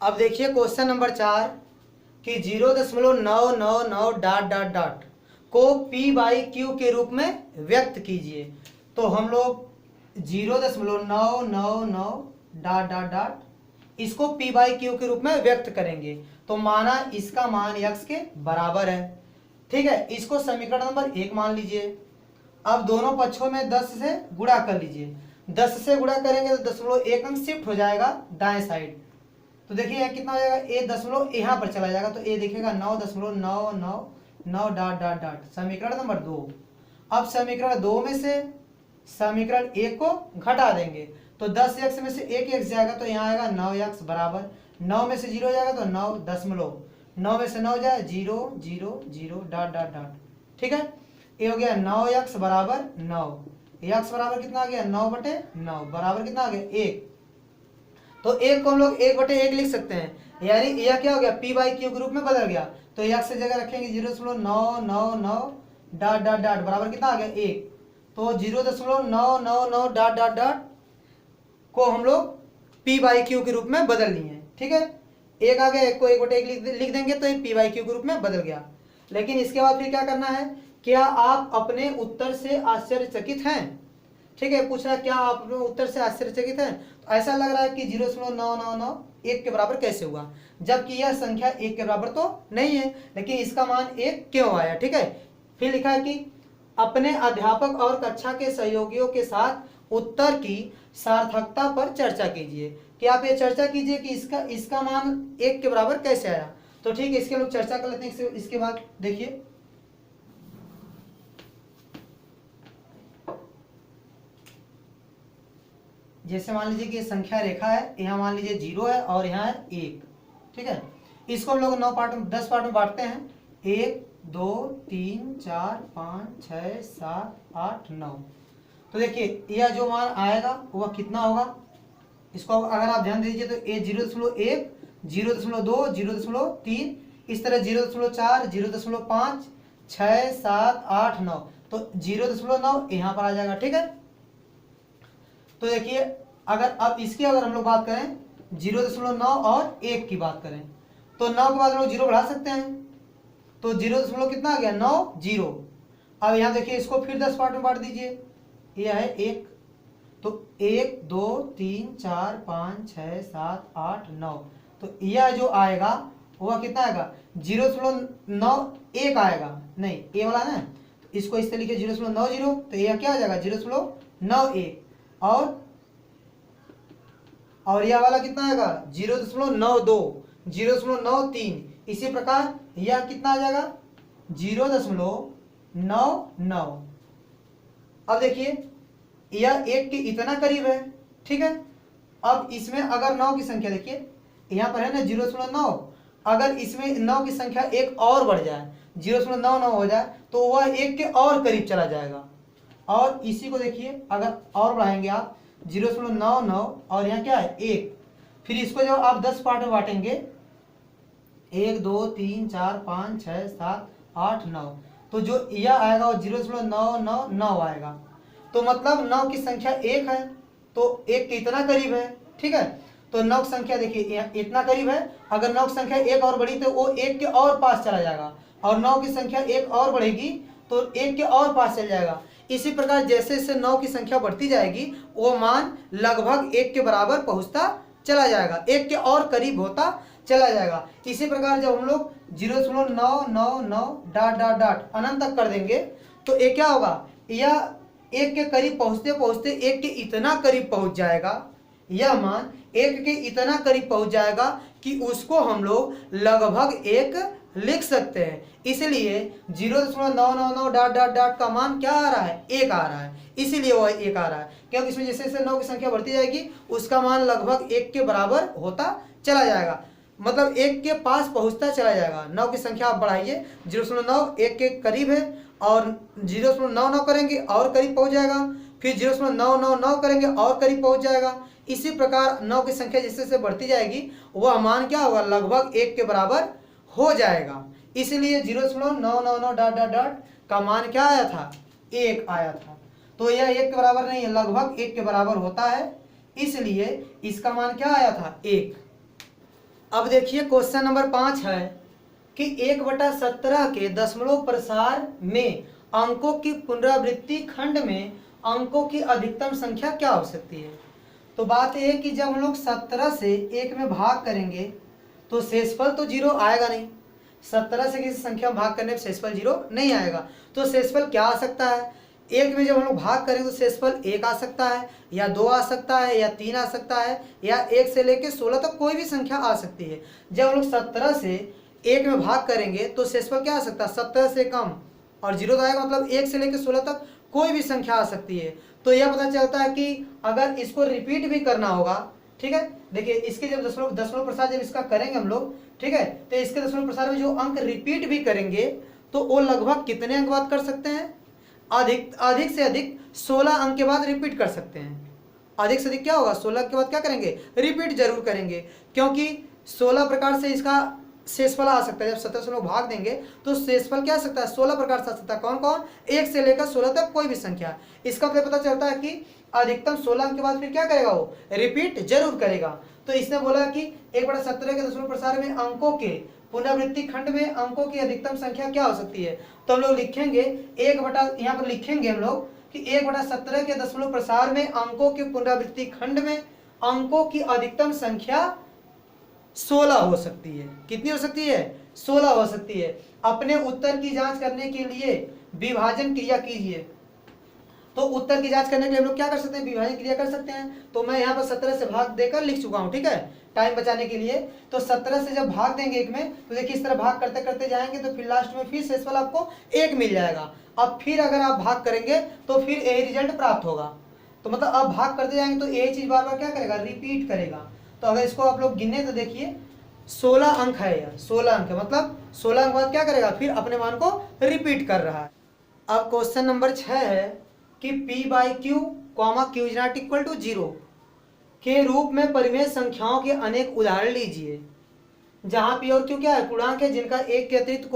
अब देखिए question number 4 कि 0.999 ... को p/q के रूप में व्यक्त कीजिए। तो हम लोग 0.999 ... इसको p/q के रूप में व्यक्त करेंगे। तो माना इसका मान x के बराबर है, ठीक है। इसको समीकरण नंबर 1 मान लीजिए। अब दोनों पक्षों में 10 से गुणा कर लीजिए। 10 से गुणा करेंगे तो 0.1 अंक शिफ्ट हो जाएगा दाएं साइड। तो देखिए यहाँ कितना हो जाएगा, ए दशमलव यहाँ पर चला जाएगा, तो ए देखेगा 9.999 ... समीकरण नंबर 2। अब समीकरण 2 में से समीकरण 1 को घटा देंगे तो 10x में से 1x जाएगा, तो यहाँ आएगा 9x बराबर 9 में से 0 जाएगा तो 9 में से 9 जाए 0 0 0 ... ठीक है। ये हो गया 9x बराबर 9। x बराबर कितना आ गया, 9/9 बराबर कितना आ गया 1। तो 1 को हम लोग 1/1 लिख सकते हैं, यानी यह क्या हो गया p/q के रूप में बदल गया। तो x से जगह रखेंगे 0.999 ... बराबर कितना आ गया 1। तो 0.999 ... को हम लोग p/q के रूप में बदल लिए, ठीक है। एक आ गया, 1 को 1/1 लिख देंगे तो ये p/q के रूप में बदल गया। लेकिन इसके बाद फिर क्या करना है, क्या आप अपने उत्तर से आश्चर्यचकित हैं? ठीक है, पूछ रहा है क्या आप अपने उत्तर से आश्चर्यचकित हैं। तो ऐसा लग रहा है कि 0.999 के बराबर कैसे हुआ, जबकि यह संख्या 1 के बराबर तो नहीं है, लेकिन इसका मान 1 क्यों आया। ठीक है, फिर लिखा है कि अपने अध्यापक और कक्षा के सहयोगियों के साथ उत्तर की सार्थकता पर चर्चा कीजिए। कि आप ये चर्चा कीजिए कि इसका मान 1 के बराबर कैसे आया। तो ठीक है, इसके लोग चर्चा कर लेते हैं। इसके बाद देखिए, जैसे मान लीजिए कि ये संख्या रेखा है, यहाँ मान लीजिए 0 है और यहाँ है 1, ठीक है। इसको हम लोग 10 पार्ट में बांटते हैं। 1 2 3 4 5 6 7 8 9। तो देखिए यह जो मान आएगा वह कितना होगा, इसको अगर आप ध्यान दीजिए तो ये 0.1 0.2 0.3, इस तरह 0.4 0.5 6 7 8 9, तो 0.9 यहाँ पर आ जाएगा, ठीक है। तो देखिए अगर हम लोग बात करें 0.9 और 1 की बात करें, तो 9 के बाद हम लोग 0 बढ़ा सकते हैं, तो 0 कितना आ गया 9 0। अब यहाँ देखिए इसको फिर 10 पार्ट में बांट दीजिए। यह है 1, तो 1 2 3 4 5 6 7 8 9, तो यह जो आएगा वह कितना आएगा 0.91 आएगा, नहीं ये वाला ना, तो इसको इस तरीके 0.90, तो यह क्या आ जाएगा 0.91। और यह वाला कितना आएगा 0.92 0.93। इसी प्रकार यह कितना आ जाएगा 0.99। अब देखिए यह 1 के इतना करीब है, ठीक है। अब इसमें अगर 9 की संख्या देखिए यहाँ पर है ना 0.9, अगर इसमें 9 की संख्या एक और बढ़ जाए 0.99 हो जाए तो वह 1 के और करीब चला जाएगा। और इसी को देखिए अगर और बढ़ाएंगे आप 0.99 और यहाँ क्या है 1, फिर इसको जब आप 10 पार्ट में बांटेंगे 1 2 3 4 5 6 7 8 9, तो जो यह आएगा वो 0.999 आएगा। तो मतलब 9 की संख्या 1 है तो 1 के इतना करीब है, ठीक है। तो 9 की संख्या देखिए इतना करीब है, अगर 9 की संख्या 1 और बढ़ी तो वो 1 के और पास चला जाएगा, और 9 की संख्या 1 और बढ़ेगी तो 1 के और पास चल जाएगा। इसी प्रकार जैसे जैसे 9 की संख्या बढ़ती जाएगी वो मान लगभग 1 के बराबर पहुंचता चला जाएगा, 1 के और करीब होता चला जाएगा। इसी प्रकार जब हम लोग 0.999 ... अनंत तक कर देंगे तो ये क्या होगा, यह 1 के करीब पहुंचते पहुंचते 1 के इतना करीब पहुंच जाएगा, यह मान 1 के इतना करीब पहुंच जाएगा कि उसको हम लोग लगभग 1 लिख सकते हैं। इसलिए 0.999 ... का मान क्या आ रहा है 1 आ रहा है, इसीलिए वह 1 आ रहा है, क्योंकि इसमें जैसे जैसे 9 की संख्या बढ़ती जाएगी उसका मान लगभग 1 के बराबर होता चला जाएगा, मतलब 1 के पास पहुंचता चला जाएगा। 9 की संख्या आप बढ़ाइए 0.9 1 के करीब है, और 0.99 करेंगे और करीब पहुंच जाएगा, फिर 0.999 करेंगे और करीब पहुंच जाएगा। इसी प्रकार 9 की संख्या जैसे जैसे बढ़ती जाएगी वह मान क्या होगा लगभग 1 के बराबर हो जाएगा। इसलिए 0.999 ... का मान क्या आया था 1 आया था। तो यह 1 के बराबर नहीं है, लगभग 1 के बराबर होता है, इसलिए इसका मान क्या आया था 1। अब देखिए क्वेश्चन नंबर 5 है कि 1/17 के दशमलव प्रसार में अंकों की पुनरावृत्ति खंड में अंकों की अधिकतम संख्या क्या हो सकती है। तो बात यह है कि जब हम लोग 17 से 1 में भाग करेंगे तो शेषफल तो 0 आएगा नहीं। 17 से किसी संख्या में भाग करने पर शेषफल 0 नहीं आएगा। तो शेषफल क्या आ सकता है, 1 में जब हम लोग भाग करें तो शेषफल 1 आ सकता है, या 2 आ सकता है, या 3 आ सकता है, या 1 से लेकर 16 तक कोई भी संख्या आ सकती है। जब हम लोग 17 से 1 में भाग करेंगे तो शेषफल क्या आ सकता है, 17 से कम और 0 तो आएगा, मतलब 1 से लेकर 16 तक कोई भी संख्या आ सकती है। तो यह पता चलता है कि अगर इसको रिपीट भी करना होगा, ठीक है, देखिए इसके जब दशमलव प्रसार जब इसका करेंगे हम लोग, ठीक है, तो इसके दशमलव प्रसार में जो अंक रिपीट भी करेंगे तो वो लगभग कितने अंक बाद कर सकते हैं, अधिक से अधिक 16 अंक के बाद रिपीट कर सकते हैं। अधिक से अधिक क्या होगा, 16 के बाद क्या करेंगे, रिपीट जरूर करेंगे, क्योंकि 16 प्रकार से इसका शेषफल आ सकता है। जब 17 से लोग भाग देंगे तो शेषफल क्या आ सकता है, 16 प्रकार से आ सकता है। कौन कौन, 1 से लेकर 16 तक कोई भी संख्या। इसका मतलब पता चलता है कि अधिकतम 16 अंक के बाद फिर क्या करेगा, वो रिपीट जरूर करेगा। तो इसने बोला कि 1/17 के दशमलव प्रसार में अंकों के पुनरावृत्ति खंड में अंकों की अधिकतम संख्या क्या हो सकती है। तो हम लोग लिखेंगे यहाँ पर लिखेंगे हम लोग कि 1/17 के दशमलव प्रसार में अंकों के पुनरावृत्ति खंड में अंकों की अधिकतम संख्या 16 हो सकती है। कितनी हो सकती है, 16 हो सकती है। अपने उत्तर की जांच करने के लिए विभाजन क्रिया कीजिए। तो उत्तर की जांच करने के लिए हम लोग क्या कर सकते हैं, विभाजन क्रिया कर सकते हैं। तो मैं यहाँ पर 17 से भाग देकर लिख चुका हूँ, ठीक है, टाइम बचाने के लिए। तो 17 से जब भाग देंगे 1 में तो देखिए इस तरह भाग करते करते जाएंगे तो फिर लास्ट में फिर शेषफल आपको 1 मिल जाएगा। अब फिर अगर आप भाग करेंगे तो फिर यही रिजल्ट प्राप्त होगा। तो मतलब अब भाग करते जाएंगे तो यही चीज बार बार क्या करेगा, रिपीट करेगा। तो अगर इसको आप लोग गिने तो देखिए 16 अंक है, यह 16 अंक है, मतलब 16 अंक बाद क्या करेगा, फिर अपने मान को रिपीट कर रहा है। अब क्वेश्चन नंबर 6 है कि P/Q, Q is not equal to 0 के रूप में परिमेय संख्याओं के अनेक उदाहरण लीजिए, जहां P और Q क्या है, पूर्णांक है जिनका एक के अतिरिक्त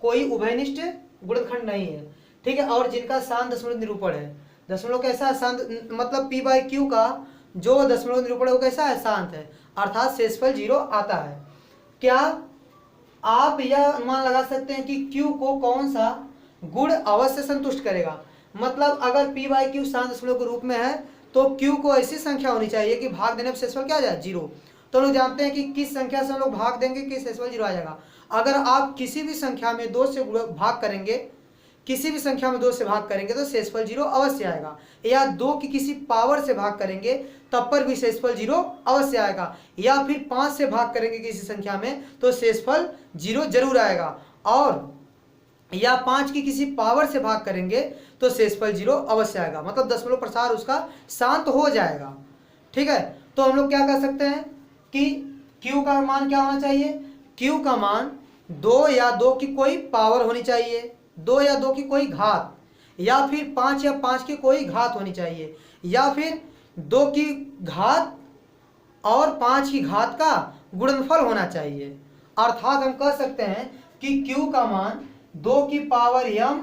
कोई उभयनिष्ठ गुणनखंड नहीं है, ठीक है, और जिनका शांत दशमलव निरूपण है। दशमलव कैसा है, शांत, मतलब P/Q का जो दशमलव निरूपण है वो कैसा है, शांत है, अर्थात शेषफल 0 आता है। क्या आप यह अनुमान लगा सकते हैं कि Q को कौन सा गुण अवश्य संतुष्ट करेगा। मतलब अगर P/Q शांत दशमलव के रूप में है तो Q को ऐसी संख्या होनी चाहिए कि भाग देने पर शेषफल क्या आ जाए, 0। तो लोग जानते हैं कि किस संख्या से हम लोग भाग देंगे कि शेषफल 0 आ जाएगा। अगर आप किसी भी संख्या में 2 से भाग करेंगे, किसी भी संख्या में 2 से भाग करेंगे तो शेषफल 0 अवश्य आएगा, या 2 की किसी पावर से भाग करेंगे तब पर भी शेषफल 0 अवश्य आएगा, या फिर 5 से भाग करेंगे किसी संख्या में तो शेषफल 0 जरूर आएगा, और या 5 की किसी पावर से भाग करेंगे तो शेषफल 0 अवश्य आएगा। मतलब दशमलव प्रसार उसका शांत हो जाएगा, ठीक है। तो हम लोग क्या कर सकते हैं कि Q का मान क्या होना चाहिए, Q का मान 2 या 2 की कोई पावर होनी चाहिए, 2 या 2 की कोई घात, या फिर 5 या 5 की कोई घात होनी चाहिए, या फिर 2 की घात और 5 की घात का गुणनफल होना चाहिए। अर्थात हम कह सकते हैं कि Q का मान 2 की पावर m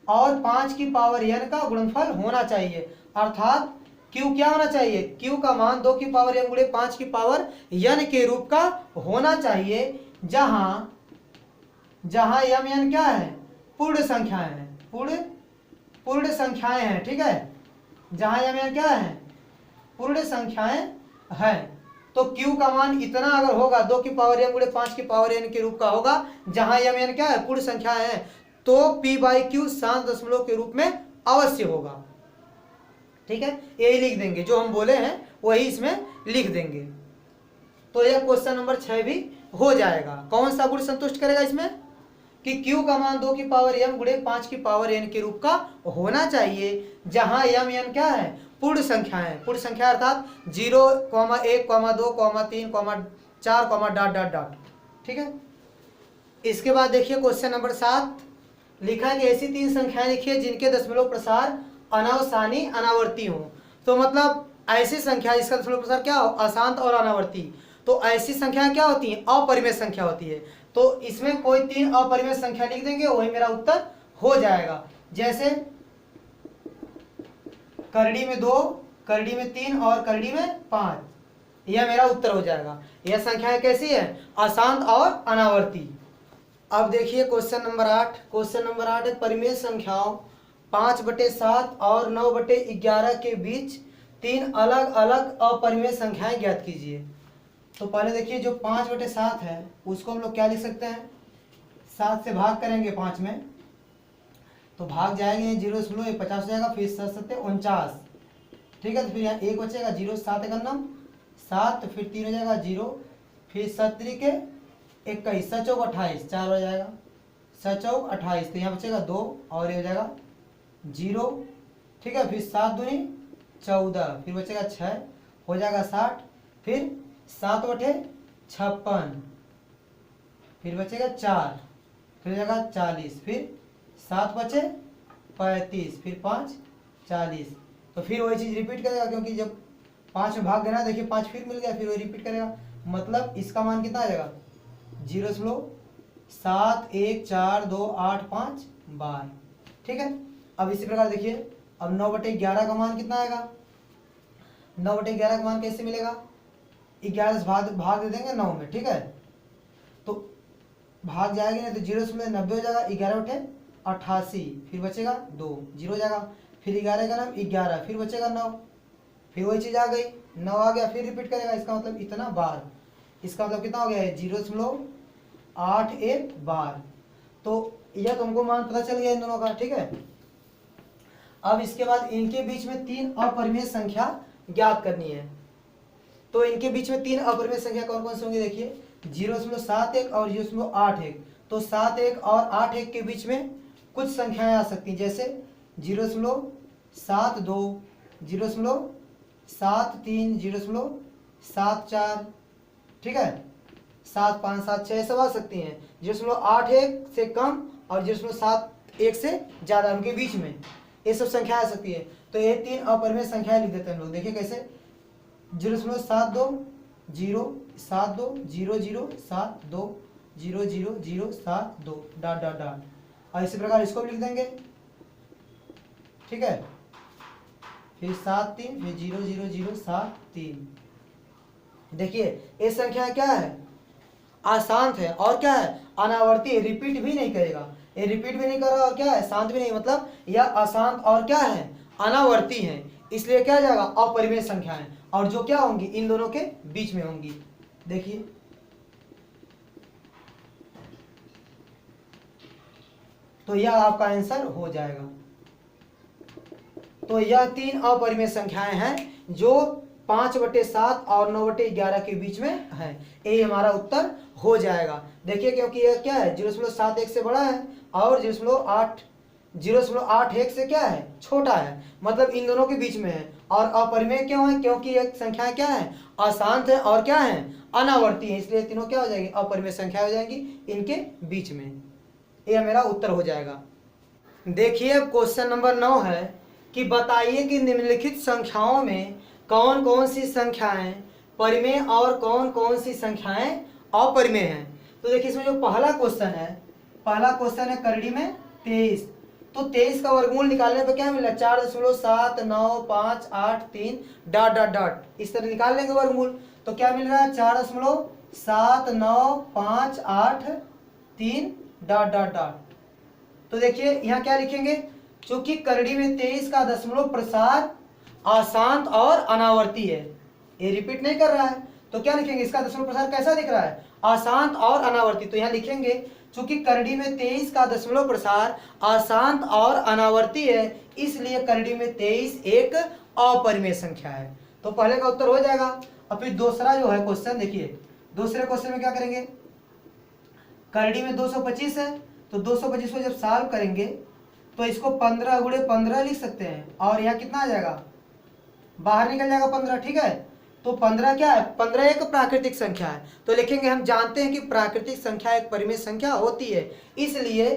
और 5 की पावर n का गुणनफल होना चाहिए। अर्थात Q क्या होना चाहिए, Q का मान 2 की पावर m गुणे 5 की पावर n के रूप का होना चाहिए, जहां m n क्या है, पूर्ण संख्याएं हैं, पूर्ण संख्याएं हैं, ठीक है, जहां m n क्या है, पूर्ण संख्याएं हैं। तो Q का मान इतना अगर होगा 2 की पावर m गुणे 5 की पावर n के रूप का होगा, जहां m n क्या है, पूर्ण संख्याएं हैं, तो P/Q शांत दशमलव के रूप में अवश्य होगा, ठीक है। यही लिख देंगे, जो हम बोले हैं वही इसमें लिख देंगे। तो यह क्वेश्चन नंबर 6 भी हो जाएगा। कौन सा गुण संतुष्ट करेगा इसमें कि Q का मान 2 की पावर m गुणे 5 की पावर n के रूप का होना चाहिए, जहां m n क्या है, पूर्ण संख्या है, पूर्ण संख्या अर्थात 0, 1, 2, 3, 4, डॉट डॉट डॉट, ठीक है। इसके बाद देखिए क्वेश्चन नंबर 7 लिखा है कि ऐसी 3 संख्याएं लिखिए जिनके दशमलव प्रसार अनावसानी अनावर्ती हो। तो मतलब ऐसी संख्या जिसका दशमलव प्रसार क्या हो, अशांत और अनावर्ती। तो ऐसी संख्याएं क्या होती हैं, अपरिमेय संख्या होती है। तो इसमें कोई 3 अपरिमेय संख्या लिख देंगे, वही मेरा उत्तर हो जाएगा। जैसे करड़ी में 2, करड़ी में 3 और करड़ी में 5। यह मेरा उत्तर हो जाएगा। यह संख्याएं कैसी है, अशांत और अनावर्ती। अब देखिए क्वेश्चन नंबर 8। क्वेश्चन नंबर 8 है परिमेय संख्याओं 5/7 और 9/11 के बीच 3 अलग अलग अपरिमेय संख्याएं ज्ञात कीजिए। तो पहले देखिए जो 5/7 है उसको हम लोग क्या लिख सकते हैं, 7 से भाग करेंगे 5 में, तो भाग जाएंगे 0.50 हो जाएगा, फिर 7 7 49, ठीक है। तो फिर यहाँ 1 बचेगा, 0 7 1 7, फिर 3 हो जाएगा 0, फिर 7 के 21, 7 चौक 28, 4 हो जाएगा, 7 चौक 28, तो यहाँ बचेगा 2 और ये हो जाएगा 0, ठीक है। फिर 7 दूनी 14, फिर बचेगा 6 हो जाएगा 60, फिर 7 बटे 56, फिर बचेगा 4, फिर हो जाएगा 40, फिर 7 बचे 35, फिर 5 40। तो फिर वही चीज़ रिपीट करेगा, क्योंकि जब 5 में भाग देना, देखिए 5 फिर मिल गया, फिर वही रिपीट करेगा। मतलब इसका मान कितना आ जाएगा, 0.714285 बार, ठीक है। अब इसी प्रकार देखिए, अब 9/11 का मान कितना आएगा, 9/11 का मान कैसे मिलेगा, 11 से भाग दे देंगे 9 में, ठीक है। तो भाग जाएगी ना, तो 0.90 हो जाएगा, 11/88, फिर बचेगा 2, 0 हो जाएगा, फिर 11 का नाम 11, फिर बचेगा 9, फिर वही चीज़ आ गई, 9 आ गया, फिर रिपीट करेगा। इसका मतलब इतना बार, इसका मतलब कितना हो गया है, 0.81 बार। तो यह तुमको मान पता चल गया इन दोनों का, ठीक है। अब इसके बाद इनके बीच में 3 अपरिमेय संख्या ज्ञात करनी है। तो इनके बीच में 3 अपरिमेय संख्या कौन कौन से होंगे, देखिए 0.71 और 0.81। तो 71 और 81 के बीच में कुछ संख्याएं आ सकती हैं, जैसे 0.72, 0.73, 0.74, ठीक है, 7 5 7 6 सब आ सकती हैं। 0.81 से कम और 0.71 से ज़्यादा, उनके बीच में ये सब संख्या आ सकती है। तो ये 3 अपरिमेय संख्याएं लिख देते हैं हम लोग। देखिए कैसे, 0.72 0 7 2 0 0 7 2 0 0 0 7 2 डॉट डॉट डॉट, और इसी प्रकार इसको भी लिख देंगे, ठीक है। फिर 7 3, फिर 0 0 0 7 3। देखिए ये संख्या क्या है, अशांत है, और क्या है, अनावर्ती, रिपीट भी नहीं करेगा, ये रिपीट भी नहीं कर रहा, और क्या है, शांत भी नहीं, मतलब यह अशांत और क्या है, अनावर्ती है। इसलिए क्या जाएगा, अपरिमेय संख्या है, और जो क्या होंगी, इन दोनों के बीच में होंगी। देखिए तो यह आपका आंसर हो जाएगा। तो यह 3 अपरिमेय संख्याएं हैं जो 5/7 और 9/11 के बीच में है, ये हमारा उत्तर हो जाएगा। देखिए क्योंकि यह क्या है, 0.71 से बड़ा है और 0.81 से क्या है, छोटा है, मतलब इन दोनों के बीच में है। और अपरिमेय क्यों है, क्योंकि ये संख्याएं क्या है, अशांत है और क्या है, अनावर्ती है, इसलिए तीनों क्या हो जाएगी, अपरिमेय संख्या हो जाएंगी इनके बीच में। यह मेरा उत्तर हो जाएगा। देखिए क्वेश्चन नंबर 9 है कि बताइए कि निम्नलिखित संख्याओं में कौन कौन सी संख्याएं परिमेय और कौन कौन सी संख्याएं अपरिमेय हैं। तो देखिए इसमें जो पहला क्वेश्चन है करड़ी में 23। तो 23 का वर्गमूल निकालने पर क्या मिला, 4.7958 डॉट डॉट डॉट, इस तरह निकाल लेंगे वर्गमूल, तो क्या मिल रहा है, 4.7958 डॉट डॉट डॉट। तो देखिए यहाँ क्या लिखेंगे, चूंकि करड़ी में 23 का दशमलव प्रसार अशांत और अनावर्ती है, ये रिपीट नहीं कर रहा है, तो क्या लिखेंगे, इसका दशमलव प्रसार कैसा दिख रहा है, अशांत और अनावर्ती। तो यहाँ लिखेंगे चूंकि करड़ी में 23 का दशमलव प्रसार अशांत और अनावर्ती है, इसलिए करड़ी में 23 एक अपरिमेय संख्या है। तो पहले का उत्तर हो जाएगा। अब फिर दूसरा जो है क्वेश्चन, देखिए दूसरे क्वेश्चन में क्या करेंगे, करड़ी में 225 है, तो 225 को जब सॉल्व करेंगे तो इसको 15 गुणे 15 लिख सकते हैं, और यहाँ कितना आ जाएगा, बाहर निकल जाएगा 15, ठीक है। तो 15 क्या है, 15 एक प्राकृतिक संख्या है, तो लिखेंगे हम जानते हैं कि प्राकृतिक संख्या एक परिमेय संख्या होती है, इसलिए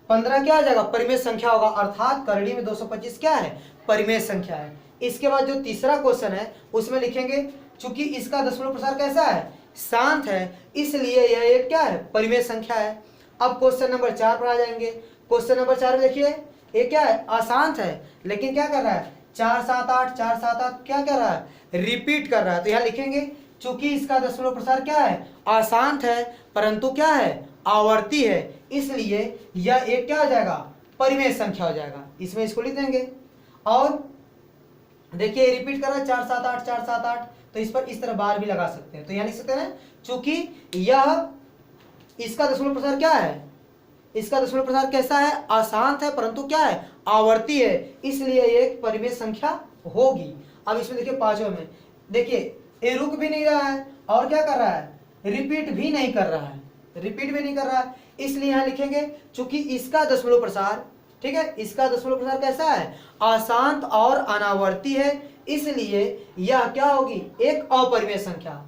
15 क्या आ जाएगा, परिमेय संख्या होगा, अर्थात करड़ी में 225 क्या है, परिमेय संख्या है। इसके बाद जो तीसरा क्वेश्चन है उसमें लिखेंगे चूंकि इसका दशमलव प्रसार कैसा है, शांत है, इसलिए यह एक क्या है, परिमेय संख्या है। अब क्वेश्चन नंबर 4 पर आ जाएंगे। क्वेश्चन नंबर 4 में देखिए ये क्या है, अशांत है, लेकिन क्या कर रहा है, 4 7 8 4 7 8 क्या कर रहा है, रिपीट कर रहा है। तो यहाँ लिखेंगे चूंकि इसका दशमलव प्रसार क्या है, अशांत है, परंतु क्या है, आवर्ती है, इसलिए यह एक क्या हो जाएगा, परिमेय संख्या हो जाएगा। इसमें इसको लिख देंगे। और देखिए रिपीट कर रहा है 4 7 8 4 7 8, तो इस पर इस तरह बार भी लगा सकते हैं। तो यहाँ लिख सकते हैं चूंकि यह इसका दशमलव प्रसार क्या है, इसका दशमलव प्रसार कैसा है, अशांत है, परंतु क्या है, आवर्ती है, इसलिए एक परिमेय संख्या होगी। अब इसमें देखिए पांचवें में देखिए ये रुक भी नहीं रहा है और क्या कर रहा है, रिपीट भी नहीं कर रहा है, रिपीट भी नहीं कर रहा है, इसलिए यहां लिखेंगे चूंकि इसका दशमलव प्रसार, ठीक है, इसका दशमलव प्रसार कैसा है, अशांत और अनावर्ती है, इसलिए यह क्या होगी, एक अपरिमेय संख्या।